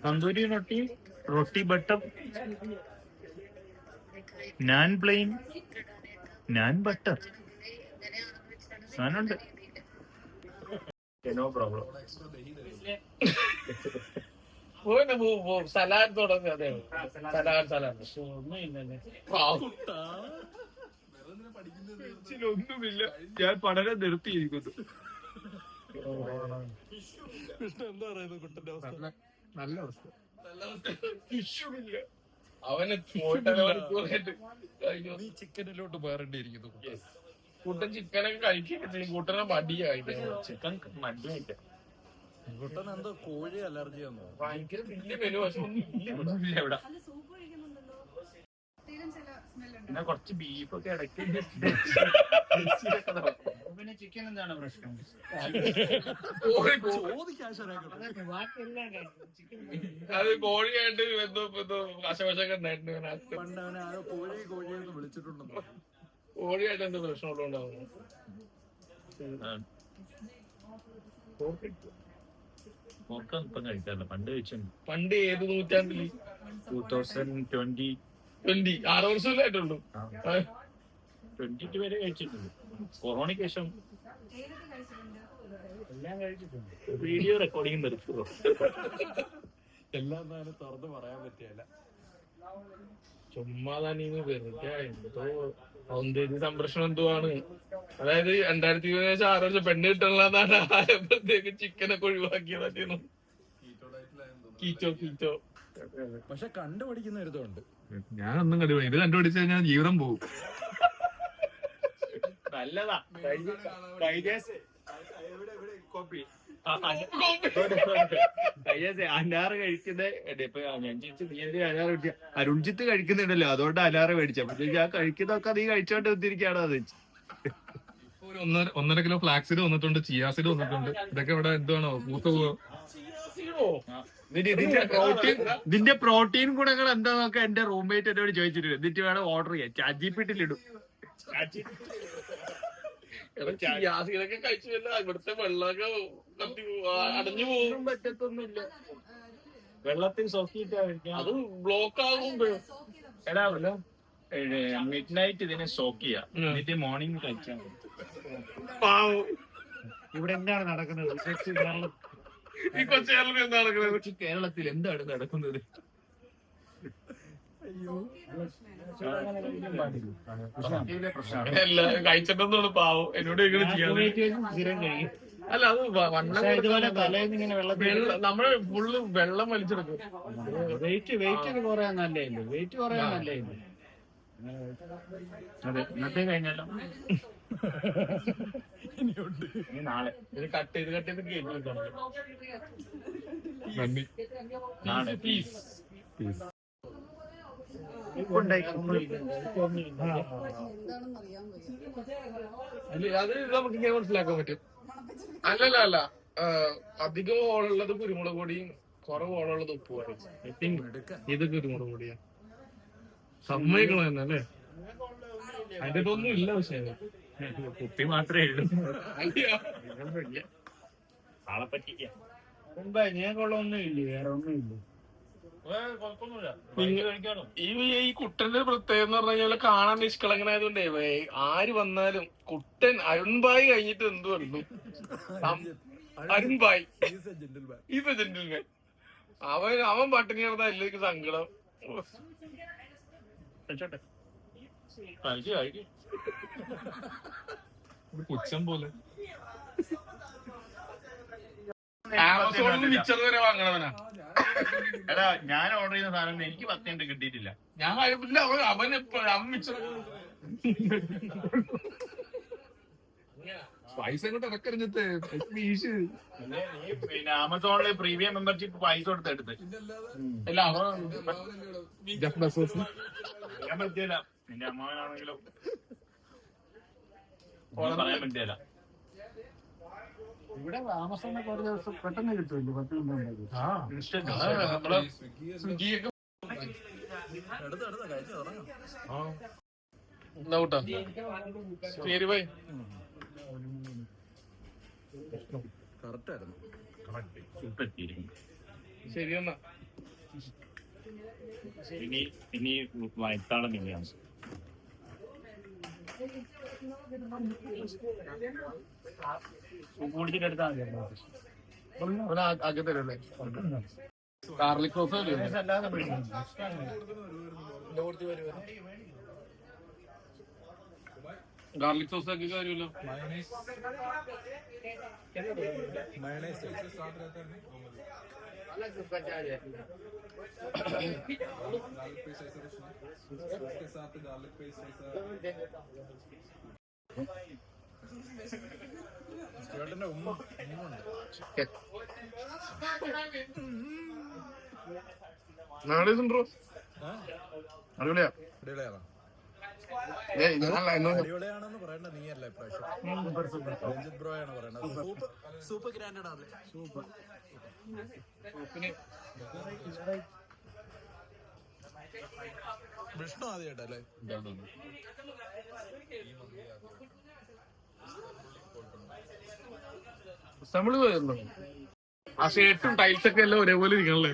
Tandoori roti, roti butter, naan plain, naan butter സാധനമുണ്ട്. No problem. Salad തുടങ്ങി. അതെ, സലാഡ് ഒന്നുമില്ല, ഞാൻ പഠനം നിർത്തിയിരിക്കുന്നു. നല്ല അവസ്ഥ. ഫിഷുമില്ല. അവന് ചിക്കനിലോട്ട് മാറേണ്ടിയിരിക്കുന്നു. കൂട്ടൻ ചിക്കനൊക്കെ കഴിക്കൊക്കെ ചെയ്യും. കൂട്ടനെ മടിയായി ചിക്കൻ മടിയായിട്ട്. കുട്ടൻ എന്തോ കോഴി അലർജി വന്നു. ഭയങ്കര വലിയ മെനു. പക്ഷെ ഒന്നുമില്ല ഇവിടെ. പിന്നെ കുറച്ച് ബീഫൊക്കെ ഇടയ്ക്ക്. പിന്നെ ചിക്കൻ എന്താണ് പ്രശ്നം? അത് കോഴിയായിട്ട് എന്തോ കശവശൊക്കെ ഉണ്ടായിരുന്നു. പണ്ട് അവനെ ആരോ കോഴിയെന്ന് വിളിച്ചിട്ടുണ്ടെന്നോ. കോഴിയായിട്ട് എന്തോ പ്രശ്നമുള്ളതുകൊണ്ടാവും. പോർക്കം ഇപ്പം കഴിക്കാറില്ല, പണ്ട് കഴിച്ചിട്ടുണ്ട്. പണ്ട് ഏത് നൂറ്റാണ്ടിൽ? 2020 6 വർഷമായിട്ടുള്ളൂ. 22 വരെ കഴിച്ചിട്ടുണ്ട്. കൊറോണയ്ക്ക് ശേഷം എല്ലാം കഴിച്ചിട്ടുണ്ട്. വീഡിയോ റെക്കോർഡിംഗ് നിർത്തുമോ? എല്ലാം തുറന്ന് പറയാൻ പറ്റിയല്ല. ചുമ്മാ തന്നെ വെറുതെ എന്തോ സൗന്ദര്യ സംരക്ഷണം എന്തോ ആണ്. അതായത് 2020 6 വർഷം പെണ്ണ് കിട്ടണതാണ് ആയപ്പോഴത്തേക്ക് ചിക്കനൊക്കെ ഒഴിവാക്കിയതായിരുന്നു. കീച്ചോ. പക്ഷെ കണ്ടുപിടിക്കുന്ന ഒരു ഇതുണ്ട്. ഞാനൊന്നും കണ്ടുപിടിക്കും. ഇത് കണ്ടുപിടിച്ചു കഴിഞ്ഞാൽ ജീവിതം പോകും. നല്ലതാ. അനാറ് കഴിക്കുന്ന ഇപ്പൊ ഞാൻ ചോദിച്ചു നീ എന്തിനാ അനാറ് കഴിച്ച? അരുൺജിത്ത് കഴിക്കുന്നുണ്ടല്ലോ, അതുകൊണ്ട് അനാറ് മേടിച്ച. പക്ഷെ ഞാൻ കഴിക്കുന്നതൊക്കെ നീ കഴിച്ചോണ്ട് വന്നിരിക്കുകയാണോ അത്? ഒരു 1.5 കിലോ ഫ്ലാക്സിഡ് വന്നിട്ടുണ്ട്, ചിയാസിഡ് വന്നിട്ടുണ്ട്. ഇതൊക്കെ ഇവിടെ എന്തുവാണോ പൂത്ത പോവോ? ഇതിന്റെ പ്രോട്ടീൻ ഗുണങ്ങൾ എന്താന്നൊക്കെ എന്റെ റൂംമേറ്റ് എന്നോട് ചോദിച്ചിട്ടുണ്ട്. എന്നിട്ട് വേണം ഓർഡർ ചെയ്യാൻ. ചാജിപ്പിട്ടിലിടും. ഗ്യാസിലൊക്കെ കഴിച്ചു വല്ല ഇവിടുത്തെ വെള്ളമൊക്കെ അടഞ്ഞു പോകും. പറ്റത്തൊന്നുമില്ല. വെള്ളത്തിൽ സോക്കിയിട്ട് അത് ബ്ലോക്ക് ആകുമ്പോ എടാ മിഡ് നൈറ്റ് ഇതിനെ സോക്ക് ചെയ്യാം, എന്നിട്ട് മോർണിംഗ് കഴിച്ചാൽ പാവം. ഇവിടെ എന്താണ് നടക്കുന്നത്? ഈ കൊച്ചു കേരളത്തിൽ എന്താ നടക്കുന്നത്? കേരളത്തിൽ എന്താണ് നടക്കുന്നത്? എല്ലാരും കഴിച്ചിട്ടൊന്നും പാവം. എന്നോട് ഇങ്ങനെ ചെയ്യാൻ. അല്ല അത് നമ്മള് ഫുള്ള് വെള്ളം വലിച്ചെടുക്കും. വെയിറ്റ് കുറയാൻ നല്ലതല്ലേ? വെയിറ്റ് കുറയാൻ നല്ലതല്ലേ? അതെ, ഇന്നത്തെ കഴിഞ്ഞല്ലോ. നാളെ ഇത് കട്ട് ചെയ്ത് കേൾക്കാൻ നന്ദി. നാളെ പീസ്. അത് നമുക്ക് ഇങ്ങനെ മനസ്സിലാക്കാൻ പറ്റും. അല്ല അധികം ഓളുള്ളത് കുരുമുളക് പൊടിയും കുറവ് ഓളുള്ളത് ഉപ്പുമാണ്. ഇത് കുരുമുളക് പൊടിയാ. സമ്മതിക്കണം എന്നല്ലേ? അതിന്റെ ഇതൊന്നും ഇല്ല. പക്ഷേ കുപ്പി മാത്രമേ ഉള്ളൂ. ആളെ പറ്റിക്കാം. ഞങ്ങൾക്കൊള്ളൊന്നും ഇല്ല, വേറെ ഒന്നും ഇല്ല. ഈ കുട്ടന്റെ പ്രത്യേകത എന്ന് പറഞ്ഞു കഴിഞ്ഞാൽ കാണാൻ നിഷ്കളങ്കനായതുകൊണ്ടേ ആര് വന്നാലും കുട്ടൻ അരുൺഭായ് കഴിഞ്ഞിട്ട് എന്തു പറഞ്ഞു? അരുൺഭായ് ഈസ് എ ജെന്റിൽമാൻ. അവൻ പട്ടിണി നടന്ന എല്ലാവർക്കും സങ്കടം. പുച്ഛം പോലെ. ആമസോണിൽ മിച്ചർ വരെ വാങ്ങണവനാ. എടാ ഞാൻ ഓർഡർ ചെയ്യുന്ന സാധനം എനിക്ക് 10 മിനിറ്റ് കിട്ടിയിട്ടില്ല. ഞാൻ കഴിപ്പില്ല. അവൻ മിച്ചർ പൈസ കൊണ്ട് ഇറക്കറിഞ്ഞിട്ട് പിന്നെ ആമസോണില് പ്രീമിയം മെമ്പർഷിപ്പ് പൈസ കൊടുത്തെടുത്ത് അല്ല പറയാൻ പറ്റിയല്ല. നിന്റെ അമ്മാവനാണെങ്കിലും പറയാൻ പറ്റിയല്ല. ഇവിടെ ആമസോണിനൊക്കെ ഒരു ദിവസം പെട്ടെന്ന് കിട്ടുമല്ലോ, 10 മിനിറ്റ്. നമ്മള് സ്വിഗ്ഗിയൊക്കെ കൂട്ടാ. ശരി ബൈ. കറക്റ്റ് ആയിരുന്നു. ശരി എന്നാ. ഇനി വയത്താളം തന്നെയാണ്. കുടിച്ചിട്ടെടുത്താൽ മതി. ആക്കി തരല്ലേ? ഗാർലിക് സോസ് അല്ലാതെ ഗാർലിക് സോസ് ആക്കി കാര്യമല്ലോ. നാളെ ബ്രോ അടിപൊളിയാ. അടിപൊളിയാണെന്ന് പറയണ്ട, നീയല്ല ഇപ്രാവശ്യം രഞ്ജിത് ബ്രോ ആണ് പറയണത്. സൂപ്പർ ഗ്രാൻഡഡ് ആണ്. സൂപ്പർ വിഷ്ണു ആദ്യമായിട്ടല്ലേ? നമ്മള് പോയിരുന്നു. ആ ഷേർട്ടും ടൈൽസ് ഒക്കെ എല്ലാം ഒരേപോലെ ഇരിക്കണല്ലേ?